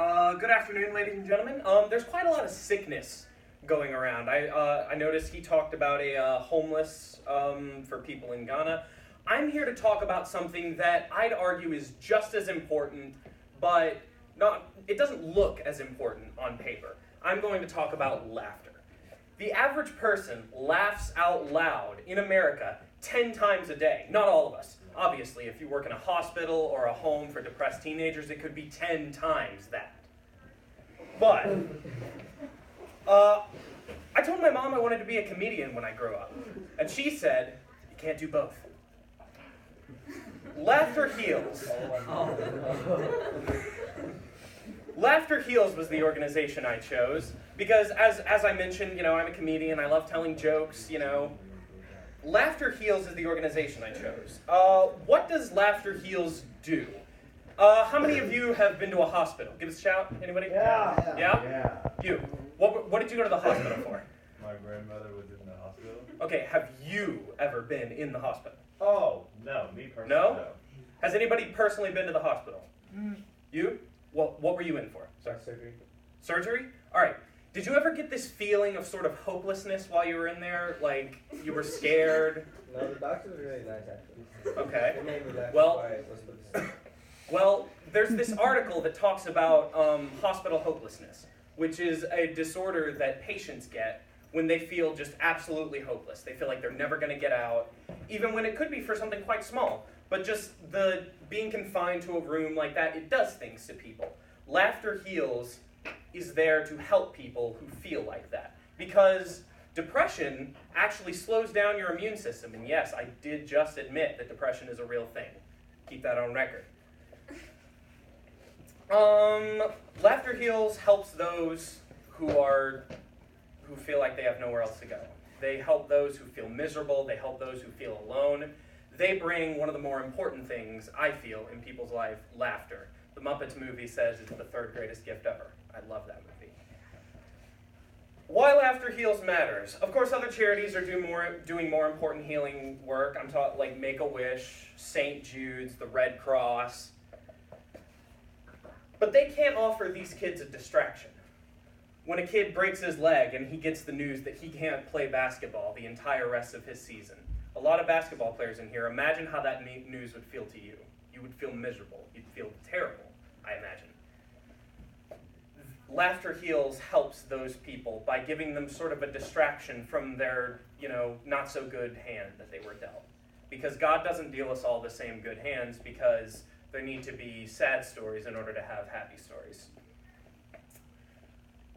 Good afternoon, ladies and gentlemen. There's quite a lot of sickness going around. I noticed he talked about a homeless for people in Ghana. I'm here to talk about something that I'd argue is just as important, but it doesn't look as important on paper. I'm going to talk about laughter. The average person laughs out loud in America 10 times a day. Not all of us. Obviously, if you work in a hospital or a home for depressed teenagers, it could be 10 times that. But, I told my mom I wanted to be a comedian when I grew up. And she said, you can't do both. Laughter Heals. Laughter Heals was the organization I chose because, as I mentioned, I'm a comedian. I love telling jokes, Laughter Heals is the organization I chose. What does Laughter Heals do? How many of you have been to a hospital? Give us a shout. Anybody? Yeah. Yeah? You. What did you go to the hospital for? My grandmother was in the hospital. Okay, have you ever been in the hospital? Oh, no, me personally. No? Has anybody personally been to the hospital? You? What were you in for? Sorry. Surgery. Surgery? All right. Did you ever get this feeling of sort of hopelessness while you were in there? Like you were scared? No, the doctors were really nice, actually. Okay. They made me laugh. Well, there's this article that talks about hospital hopelessness, which is a disorder that patients get when they feel just absolutely hopeless. They feel like they're never going to get out, even when it could be for something quite small. But just the being confined to a room like that, it does things to people. Laughter Heals is there to help people who feel like that. Because depression actually slows down your immune system. And yes, I did just admit that depression is a real thing. Keep that on record. Laughter Heals helps those who feel like they have nowhere else to go. They help those who feel miserable. They help those who feel alone. They bring one of the more important things, I feel, in people's life, laughter. The Muppets movie says it's the third greatest gift ever. I love that movie. Why Laughter Heals matters. Of course, other charities are doing more important healing work. I'm talking like Make-A-Wish, St. Jude's, the Red Cross. But they can't offer these kids a distraction. When a kid breaks his leg and he gets the news that he can't play basketball the entire rest of his season, a lot of basketball players in here, imagine how that news would feel to you. You would feel miserable. You'd feel terrible, I imagine. Laughter Heals helps those people by giving them sort of a distraction from their, not so good hand that they were dealt. Because God doesn't deal us all the same good hands, because there need to be sad stories in order to have happy stories.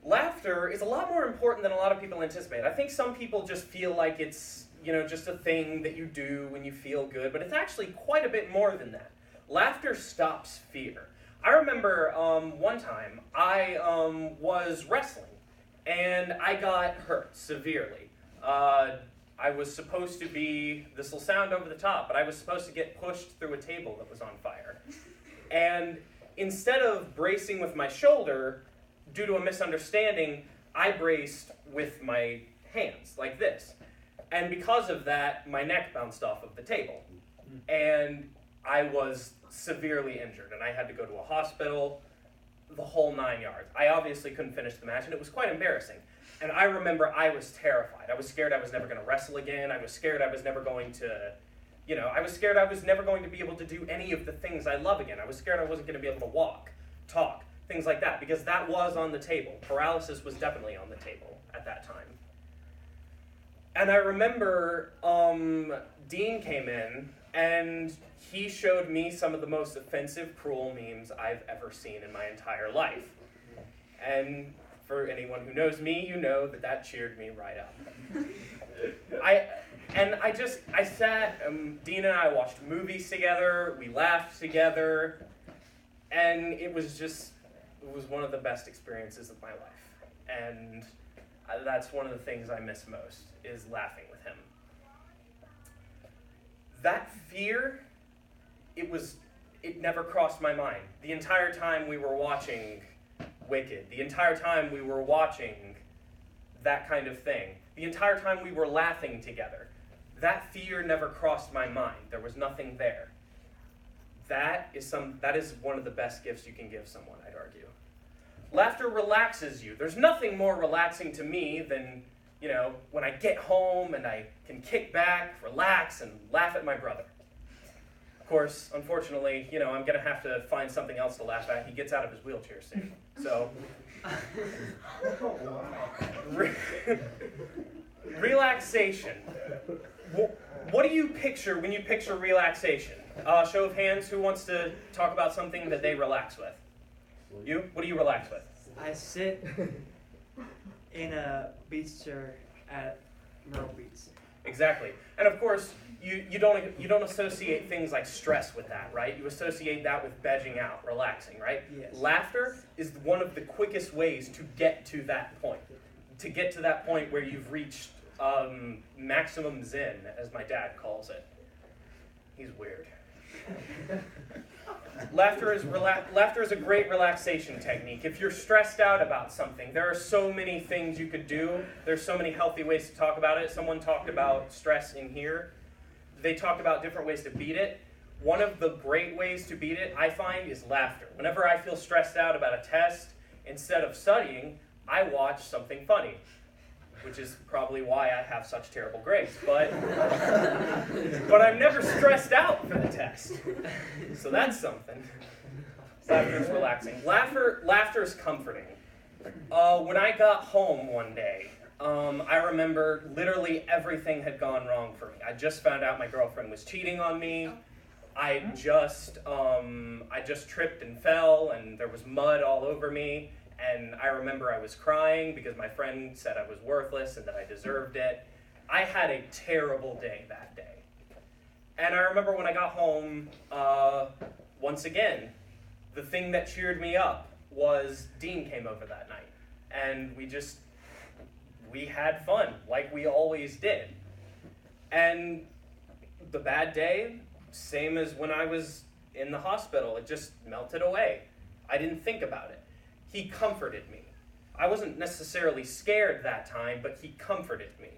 Laughter is a lot more important than a lot of people anticipate. I think some people just feel like it's, just a thing that you do when you feel good, but it's actually quite a bit more than that. Laughter stops fear. I remember one time I was wrestling and I got hurt severely. I was supposed to be, this will sound over the top, but I was supposed to get pushed through a table that was on fire. And instead of bracing with my shoulder, due to a misunderstanding, I braced with my hands, like this. And because of that, my neck bounced off of the table. And I was severely injured, and I had to go to a hospital, the whole 9 yards. I obviously couldn't finish the match, and it was quite embarrassing. And I remember I was terrified. I was scared I was never going to wrestle again. I was scared I was never going to, I was scared I was never going to be able to do any of the things I love again. I was scared I wasn't going to be able to walk, talk, things like that, because that was on the table. Paralysis was definitely on the table at that time. And I remember Dean came in, and he showed me some of the most offensive, cruel memes I've ever seen in my entire life. And for anyone who knows me, you know that cheered me right up. I sat, Dean and I watched movies together, we laughed together, and it was one of the best experiences of my life. And that's one of the things I miss most, is laughing with him. That fear, it never crossed my mind. The entire time we were watching Wicked, the entire time we were watching that kind of thing, the entire time we were laughing together, that fear never crossed my mind. There was nothing there. That is one of the best gifts you can give someone, I'd argue. Laughter relaxes you. There's nothing more relaxing to me than, when I get home and I can kick back, relax, and laugh at my brother. Of course, unfortunately, I'm going to have to find something else to laugh at. He gets out of his wheelchair soon. So, relaxation. What do you picture when you picture relaxation? Show of hands, who wants to talk about something that they relax with? You? What do you relax with? I sit in a beach chair at Myrtle Beach. Exactly. And of course, you don't associate things like stress with that, right? You associate that with vegging out, relaxing, right? Yes. Laughter is one of the quickest ways to get to that point. To get to that point where you've reached maximum zen, as my dad calls it. He's weird. Laughter is a great relaxation technique. If you're stressed out about something, there are so many things you could do. There's so many healthy ways to talk about it. Someone talked about stress in here. They talked about different ways to beat it. One of the great ways to beat it, I find, is laughter. Whenever I feel stressed out about a test, instead of studying, I watch something funny, which is probably why I have such terrible grades. But I'm never stressed out for the test. So that's something. Laughter is relaxing. Laughter is comforting. When I got home one day, I remember literally everything had gone wrong for me. I just found out my girlfriend was cheating on me. I just tripped and fell, and there was mud all over me. And I remember I was crying because my friend said I was worthless and that I deserved it. I had a terrible day that day. And I remember when I got home, once again, the thing that cheered me up was Dean came over that night. And we had fun, like we always did. And the bad day, same as when I was in the hospital, it just melted away. I didn't think about it. He comforted me. I wasn't necessarily scared that time, but he comforted me.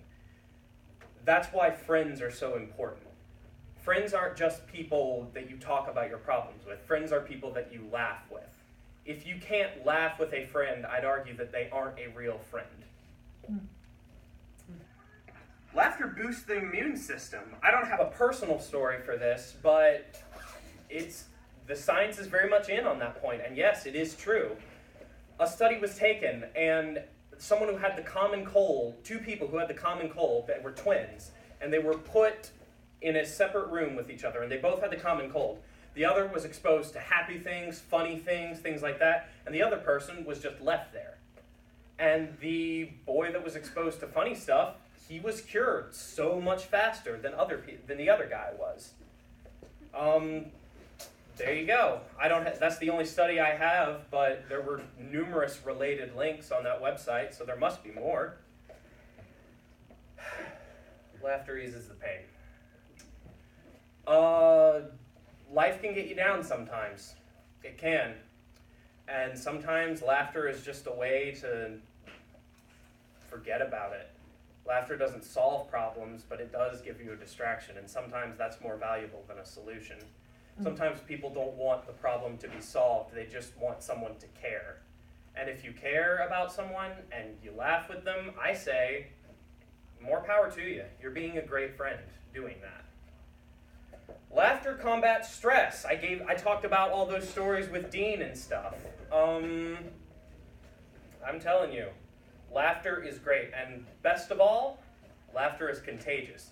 That's why friends are so important. Friends aren't just people that you talk about your problems with. Friends are people that you laugh with. If you can't laugh with a friend, I'd argue that they aren't a real friend. Laughter boosts the immune system. I don't have a personal story for this, but the science is very much in on that point. And yes, it is true. A study was taken, and someone who had the common cold, two people who had the common cold that were twins, and they were put in a separate room with each other, and they both had the common cold. The other was exposed to happy things, funny things, things like that, and the other person was just left there. And the boy that was exposed to funny stuff, he was cured so much faster than the other guy was. There you go. That's the only study I have, but there were numerous related links on that website, so there must be more. Laughter eases the pain. Life can get you down sometimes. It can. And sometimes laughter is just a way to forget about it. Laughter doesn't solve problems, but it does give you a distraction, and sometimes that's more valuable than a solution. Sometimes people don't want the problem to be solved, they just want someone to care. And if you care about someone and you laugh with them, I say, more power to you. You're being a great friend doing that. Laughter combats stress. I talked about all those stories with Dean and stuff. I'm telling you, laughter is great. And best of all, laughter is contagious.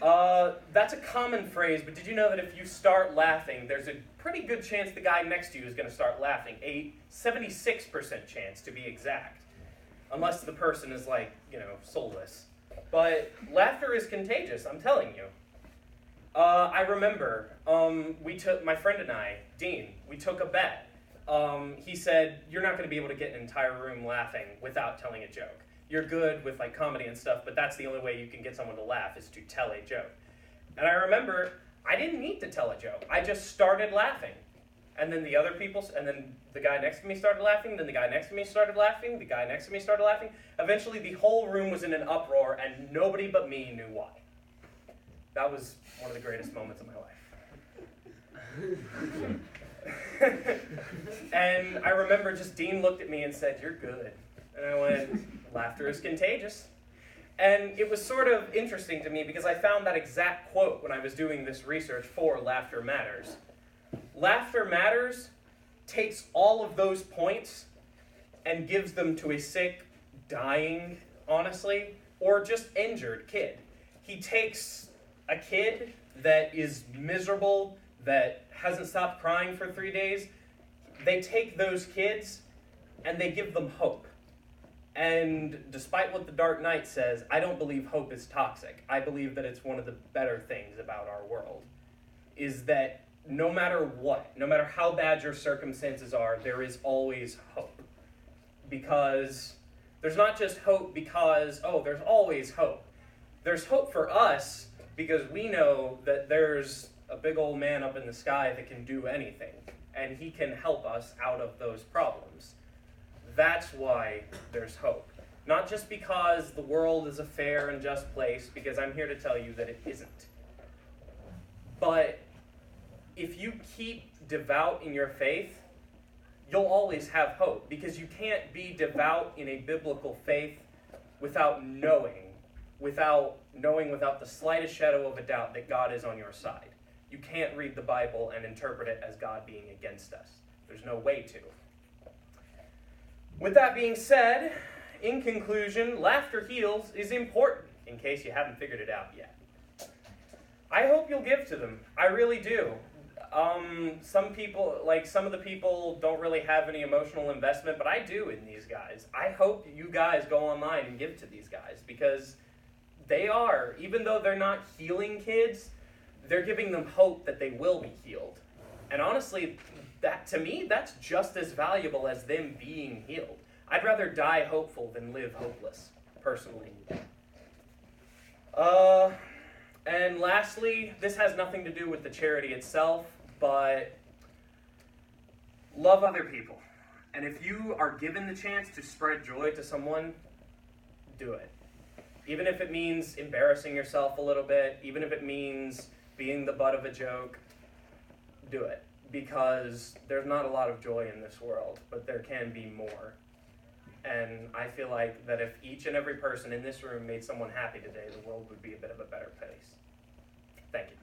That's a common phrase, but did you know that if you start laughing, there's a pretty good chance the guy next to you is going to start laughing. A 76% chance, to be exact. Unless the person is soulless. But laughter is contagious, I'm telling you. I remember, my friend and I, Dean, we took a bet. He said, you're not going to be able to get an entire room laughing without telling a joke. You're good with comedy and stuff, but that's the only way you can get someone to laugh is to tell a joke. And I remember I didn't need to tell a joke. I just started laughing. And then the guy next to me started laughing, then the guy next to me started laughing, the guy next to me started laughing. Eventually the whole room was in an uproar and nobody but me knew why. That was one of the greatest moments of my life. And I remember just Dean looked at me and said, "You're good." And I went, "Laughter is contagious." And it was sort of interesting to me because I found that exact quote when I was doing this research for Laughter Matters. Laughter Matters takes all of those points and gives them to a sick, dying, honestly, or just injured kid. He takes a kid that is miserable, that hasn't stopped crying for 3 days. They take those kids and they give them hope. And despite what the Dark Knight says, I don't believe hope is toxic. I believe that it's one of the better things about our world, is that no matter what, no matter how bad your circumstances are, there is always hope. Because there's not just hope because, there's always hope. There's hope for us because we know that there's a big old man up in the sky that can do anything, and he can help us out of those problems. That's why there's hope. Not just because the world is a fair and just place, because I'm here to tell you that it isn't. But if you keep devout in your faith, you'll always have hope, because you can't be devout in a biblical faith without knowing without the slightest shadow of a doubt that God is on your side. You can't read the Bible and interpret it as God being against us. There's no way to. With that being said, in conclusion, laughter heals is important, in case you haven't figured it out yet. I hope you'll give to them. I really do. Some of the people don't really have any emotional investment, but I do in these guys. I hope you guys go online and give to these guys, because they are, even though they're not healing kids, they're giving them hope that they will be healed. And honestly, that to me, that's just as valuable as them being healed. I'd rather die hopeful than live hopeless, personally. And lastly, this has nothing to do with the charity itself, but love other people. And if you are given the chance to spread joy to someone, do it. Even if it means embarrassing yourself a little bit, even if it means being the butt of a joke, do it. Because there's not a lot of joy in this world, but there can be more. And I feel like that if each and every person in this room made someone happy today, the world would be a bit of a better place. Thank you.